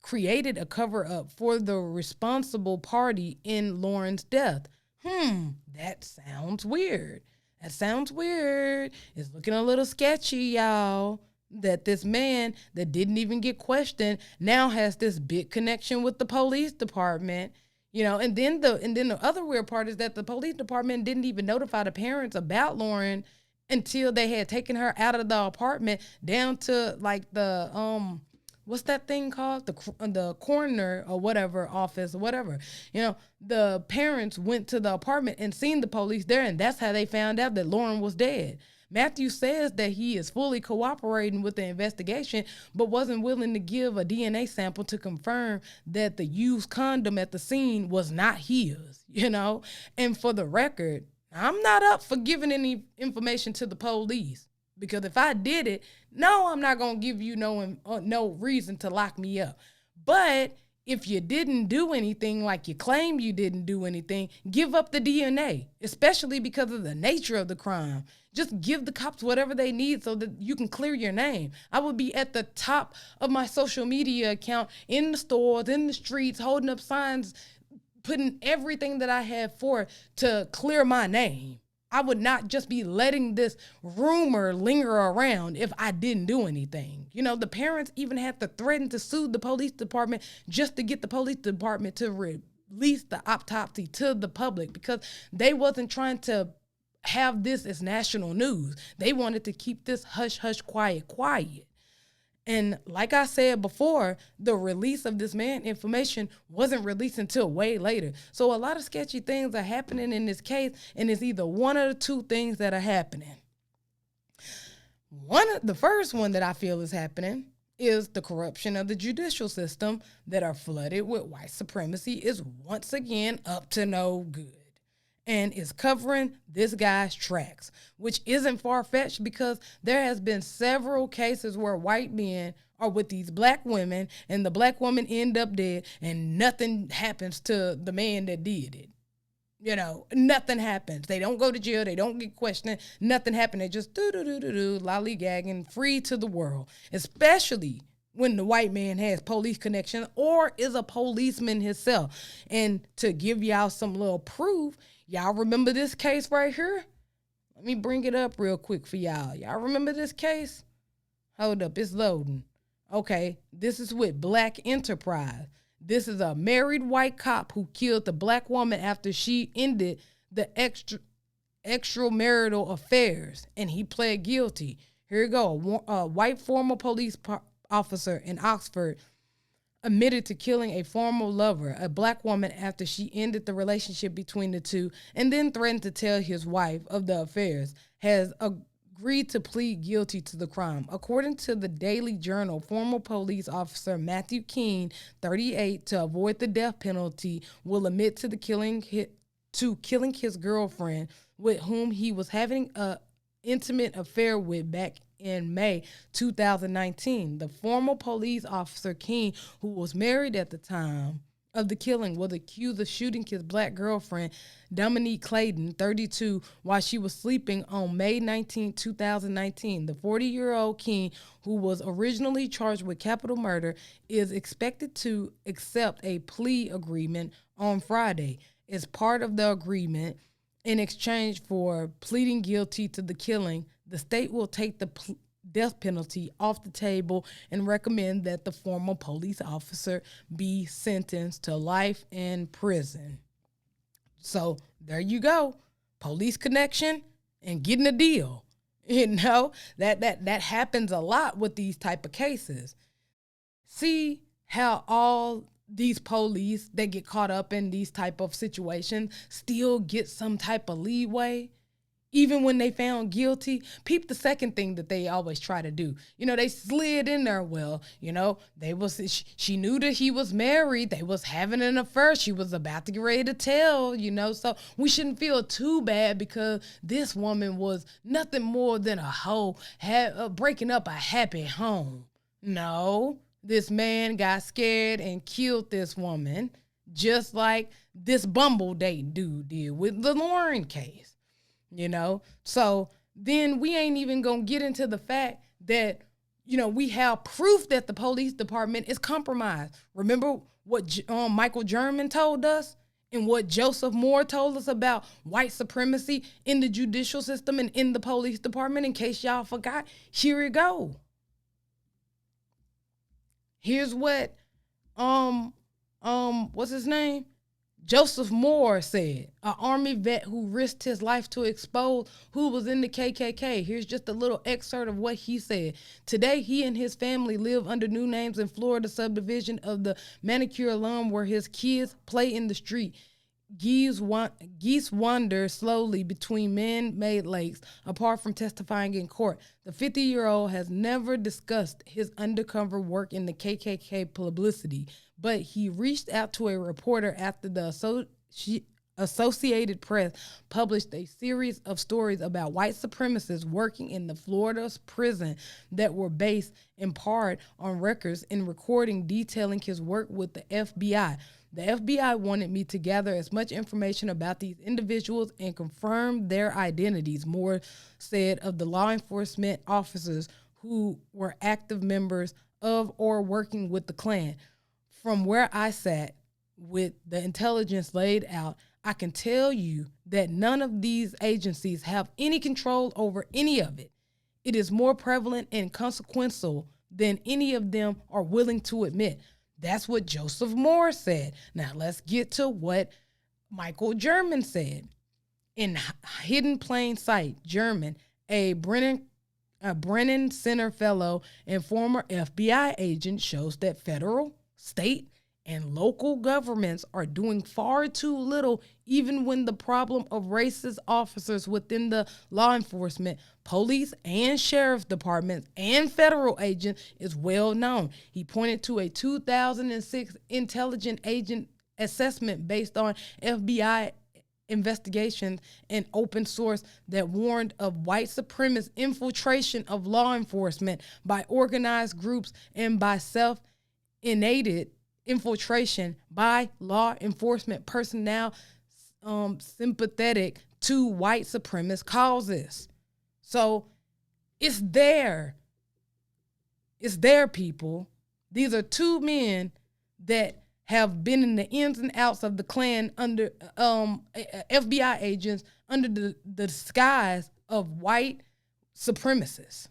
created a cover-up for the responsible party in Lauren's death. That sounds weird. It's looking a little sketchy, y'all, that this man that didn't even get questioned now has this big connection with the police department. You know, and then the other weird part is that the police department didn't even notify the parents about Lauren until they had taken her out of the apartment down to like the what's that thing called, the coroner or whatever office or whatever. You know, the parents went to the apartment and seen the police there, and that's how they found out that Lauren was dead. Matthew says that he is fully cooperating with the investigation, but wasn't willing to give a DNA sample to confirm that the used condom at the scene was not his, you know? And for the record, I'm not up for giving any information to the police, because if I did it, no, I'm not going to give you no reason to lock me up. But if you didn't do anything, like you claim you didn't do anything, give up the DNA, especially because of the nature of the crime. Just give the cops whatever they need so that you can clear your name. I would be at the top of my social media account, in the stores, in the streets, holding up signs, putting everything that I have for to clear my name. I would not just be letting this rumor linger around if I didn't do anything. You know, the parents even had to threaten to sue the police department just to get the police department to release the autopsy to the public, because they wasn't trying to have this as national news. They wanted to keep this hush, hush, quiet. And like I said before, the release of this man information wasn't released until way later. So a lot of sketchy things are happening in this case, and it's either one of the two things that are happening. The first one that I feel is happening is the corruption of the judicial system that are flooded with white supremacy is once again up to no good and is covering this guy's tracks, which isn't far-fetched because there has been several cases where white men are with these black women and the black woman end up dead and nothing happens to the man that did it. Nothing happens. They don't go to jail. They don't get questioned. Nothing happened. They just lollygagging, free to the world. Especially when the white man has police connection or is a policeman himself. And to give y'all some little proof, y'all remember this case right here? Let me bring it up real quick for y'all. Y'all remember this case? Hold up, it's loading. Okay, this is with Black Enterprise. This is a married white cop who killed the black woman after she ended the extramarital affairs, and he pled guilty. Here you go. A white former police officer in Oxford admitted to killing a former lover, a black woman, after she ended the relationship between the two and then threatened to tell his wife of the affairs, has agreed to plead guilty to the crime. According to the Daily Journal, former police officer Matthew Keene, 38, to avoid the death penalty, will admit to killing his girlfriend, with whom he was having an intimate affair with back in May 2019. The former police officer Keene, who was married at the time of the killing, was accused of shooting his black girlfriend, Dominique Clayton, 32, while she was sleeping on May 19, 2019. The 40-year-old Keene, who was originally charged with capital murder, is expected to accept a plea agreement on Friday. As part of the agreement, in exchange for pleading guilty to the killing, the state will take the death penalty off the table and recommend that the former police officer be sentenced to life in prison. So there you go. Police connection and getting a deal. That happens a lot with these type of cases. See how all these police that get caught up in these type of situations still get some type of leeway, even when they found guilty. Peep the second thing that they always try to do. They slid in there. Well, she knew that he was married. They was having an affair. She was about to get ready to tell, so we shouldn't feel too bad because this woman was nothing more than a hoe, breaking up a happy home. No, this man got scared and killed this woman, just like this Bumble date dude did with the Lauren case. So then we ain't even gonna get into the fact that, we have proof that the police department is compromised. Remember what Michael German told us and what Joseph Moore told us about white supremacy in the judicial system and in the police department? In case y'all forgot, here we go. Here's what, what's his name? Joseph Moore said, an Army vet who risked his life to expose who was in the KKK. Here's just a little excerpt of what he said. Today, he and his family live under new names in Florida subdivision of the Manicure Lawn where his kids play in the street. Geese wander slowly between man-made lakes, apart from testifying in court. The 50-year-old has never discussed his undercover work in the KKK publicity, but he reached out to a reporter after the Associated Press published a series of stories about white supremacists working in the Florida's prison that were based in part on records and recording detailing his work with the FBI. The FBI wanted me to gather as much information about these individuals and confirm their identities, Moore said of the law enforcement officers who were active members of or working with the Klan. From where I sat with the intelligence laid out, I can tell you that none of these agencies have any control over any of it. It is more prevalent and consequential than any of them are willing to admit. That's what Joseph Moore said. Now let's get to what Michael German said. In Hidden Plain Sight, German, a Brennan Center fellow and former FBI agent, shows that federal, state, And local governments are doing far too little, even when the problem of racist officers within the law enforcement, police, and sheriff departments and federal agents is well known. He pointed to a 2006 intelligence agent assessment based on FBI investigations and open source that warned of white supremacist infiltration of law enforcement by organized groups and by self-inated infiltration by law enforcement personnel sympathetic to white supremacist causes. So it's there. It's there, people. These are two men that have been in the ins and outs of the Klan under FBI agents under the disguise of white supremacists.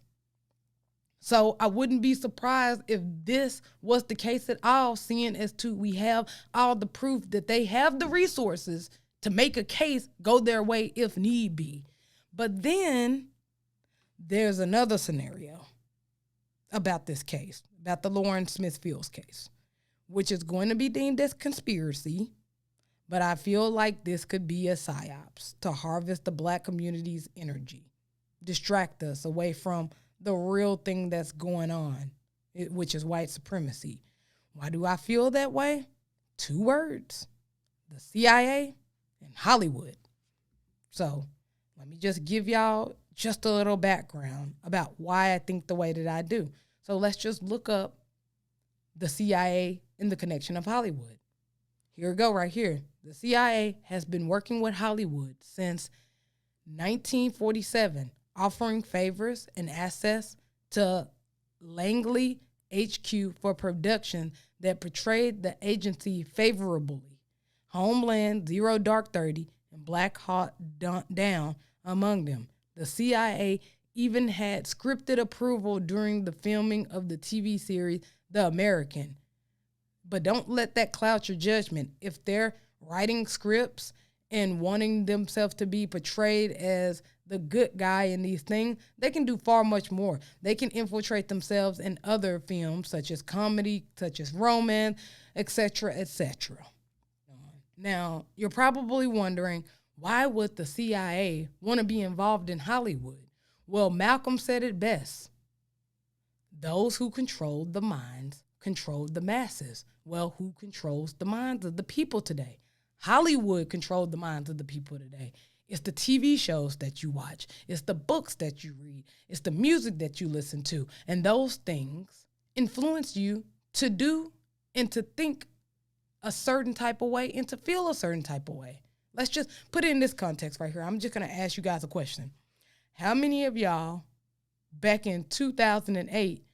So I wouldn't be surprised if this was the case at all, seeing as to we have all the proof that they have the resources to make a case go their way if need be. But then there's another scenario about this case, about the Lauren Smith Fields case, which is going to be deemed as conspiracy, but I feel like this could be a psyops to harvest the black community's energy, distract us away from the real thing that's going on, which is white supremacy. Why do I feel that way? 2 words: the CIA and Hollywood. So let me just give y'all just a little background about why I think the way that I do. So let's just look up the CIA in the connection of Hollywood. Here we go right here. The CIA has been working with Hollywood since 1947, offering favors and access to Langley HQ for production that portrayed the agency favorably. Homeland, Zero Dark 30, and Black Hawk Down among them. The CIA even had scripted approval during the filming of the TV series The American. But don't let that cloud your judgment. If they're writing scripts and wanting themselves to be portrayed as the good guy in these things, they can do far much more. They can infiltrate themselves in other films, such as comedy, such as romance, etc., etc. Now, you're probably wondering, why would the CIA want to be involved in Hollywood? Well, Malcolm said it best. Those who control the minds control the masses. Well, who controls the minds of the people today? Hollywood controlled the minds of the people today. It's the TV shows that you watch. It's the books that you read. It's the music that you listen to. And those things influence you to do and to think a certain type of way and to feel a certain type of way. Let's just put it in this context right here. I'm just going to ask you guys a question. How many of y'all back in 2008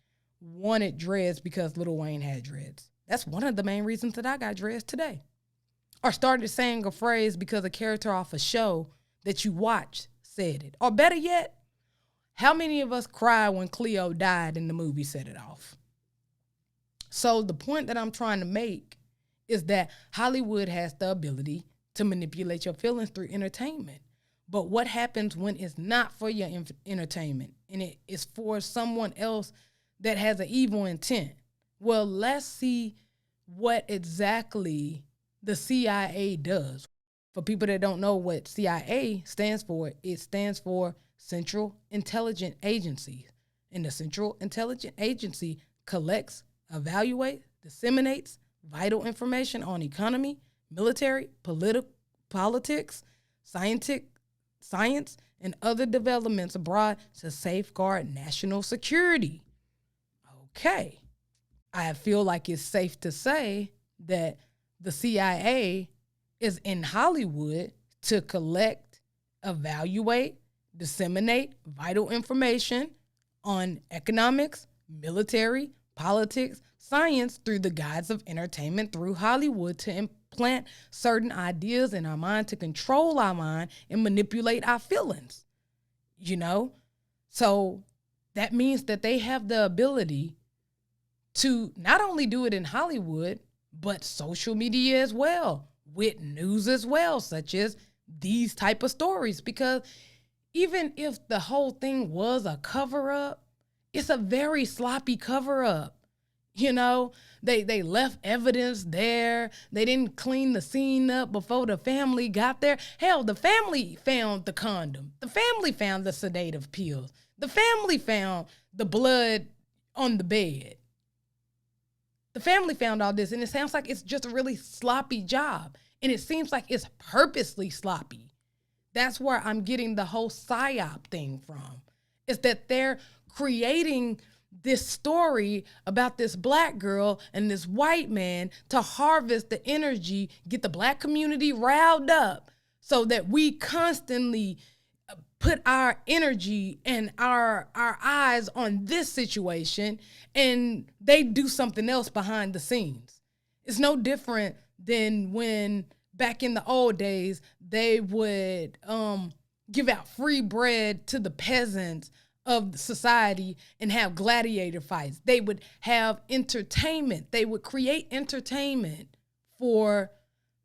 wanted dreads because Lil Wayne had dreads? That's one of the main reasons that I got dreads today. Or started saying a phrase because a character off a show that you watched said it. Or better yet, how many of us cried when Cleo died and the movie set it off? So the point that I'm trying to make is that Hollywood has the ability to manipulate your feelings through entertainment. But what happens when it's not for your entertainment and it is for someone else that has an evil intent? Well, let's see what exactly the CIA does. For people that don't know what CIA stands for, it stands for Central Intelligence Agency. And the Central Intelligence Agency collects, evaluates, disseminates vital information on economy, military, politics, science, and other developments abroad to safeguard national security. Okay. I feel like it's safe to say that the CIA is in Hollywood to collect, evaluate, disseminate vital information on economics, military, politics, science through the guise of entertainment through Hollywood to implant certain ideas in our mind, to control our mind and manipulate our feelings, you know? So that means that they have the ability to not only do it in Hollywood, but social media as well, with news as well, such as these type of stories. Because even if the whole thing was a cover-up, it's a very sloppy cover-up. You know, they left evidence there. They didn't clean the scene up before the family got there. Hell, the family found the condom. The family found the sedative pills. The family found the blood on the bed. The family found all this, and it sounds like it's just a really sloppy job. And it seems like it's purposely sloppy. That's where I'm getting the whole psyop thing from. Is that they're creating this story about this black girl and this white man to harvest the energy, get the black community riled up so that we constantly put our energy and our eyes on this situation, and they do something else behind the scenes. It's no different than when back in the old days they would give out free bread to the peasants of society and have gladiator fights. They would have entertainment. They would create entertainment for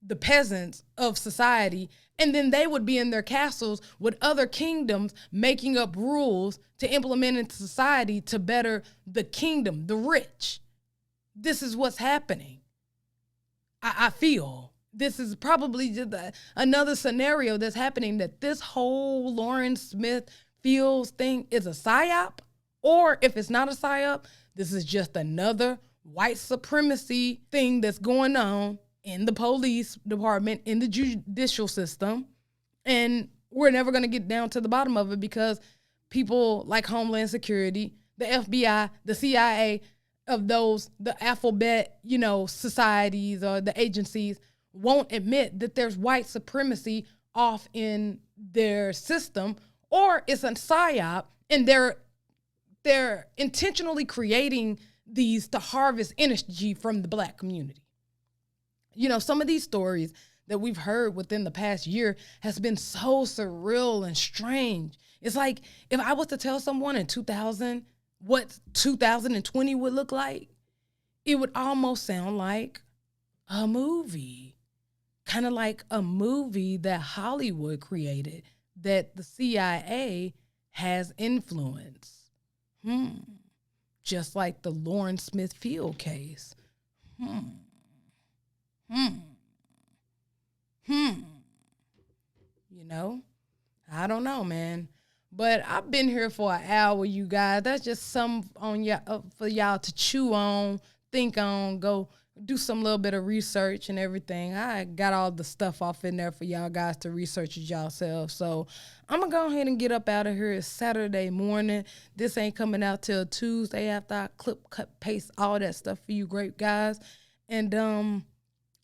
the peasants of society, and then they would be in their castles with other kingdoms making up rules to implement into society to better the kingdom, the rich. This is what's happening. I feel this is probably just another scenario that's happening, that this whole Lauren Smith Fields thing is a psyop, or if it's not a psyop, this is just another white supremacy thing that's going on in the police department, in the judicial system, and we're never going to get down to the bottom of it because people like Homeland Security, the FBI, the CIA, of those, the alphabet, societies or the agencies won't admit that there's white supremacy off in their system, or it's a psyop, and they're intentionally creating these to harvest energy from the black community. Some of these stories that we've heard within the past year has been so surreal and strange. It's like if I was to tell someone in 2000 what 2020 would look like, it would almost sound like a movie. Kind of like a movie that Hollywood created that the CIA has influence. Just like the Lauren Smith Field case. I don't know, man. But I've been here for an hour, you guys. That's just some on for y'all to chew on, think on, go do some little bit of research and everything. I got all the stuff off in there for y'all guys to research it yourselves. So I'm going to go ahead and get up out of here. It's Saturday morning. This ain't coming out till Tuesday after I clip, cut, paste, all that stuff for you great guys. And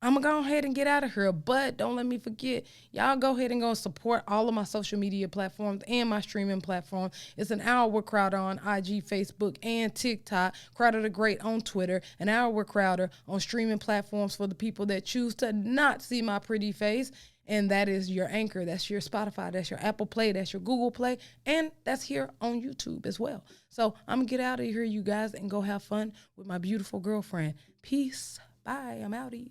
I'm going to go ahead and get out of here. But don't let me forget, y'all go ahead and go support all of my social media platforms and my streaming platform. It's an Hour with Crowder on IG, Facebook, and TikTok. Crowder the Great on Twitter. An Hour with Crowder on streaming platforms for the people that choose to not see my pretty face. And that is your Anchor. That's your Spotify. That's your Apple Play. That's your Google Play. And that's here on YouTube as well. So I'm going to get out of here, you guys, and go have fun with my beautiful girlfriend. Peace. Bye. I'm outie.